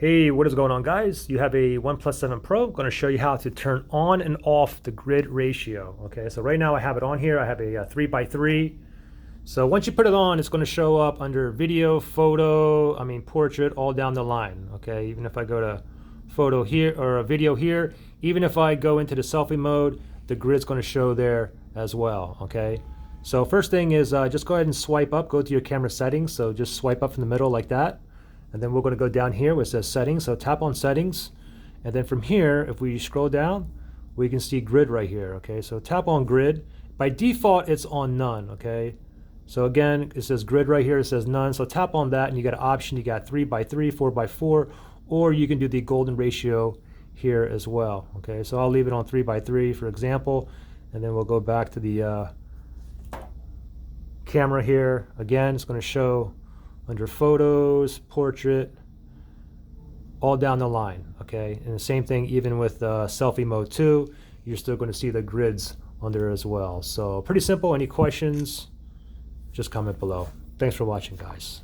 Hey, what is going on, guys? You have a OnePlus 7 Pro. I'm going to show you how to turn on and off the grid ratio. Okay, so right now I have it on here. I have a 3x3. So once you put it on, it's going to show up under video, photo, portrait, all down the line. Okay, even if I go to photo here or a video here, even if I go into the selfie mode, the grid's going to show there as well. Okay, so first thing is just go ahead and swipe up, go to your camera settings. So just swipe up from the middle like that. And then we're going to go down here where it says settings. So tap on settings. And then from here, if we scroll down, we can see grid right here. Okay, so tap on grid. By default, it's on none. Okay, so again, it says grid right here. It says none. So tap on that and you got an option. You got 3x3, 4x4, or you can do the golden ratio here as well. Okay, so I'll leave it on 3x3 for example. And then we'll go back to the camera here. Again, it's going to show under photos, portrait, all down the line. Okay, and the same thing even with selfie mode too. You're still going to see the grids on there as well. So pretty simple. Any questions, just comment below. Thanks for watching, guys.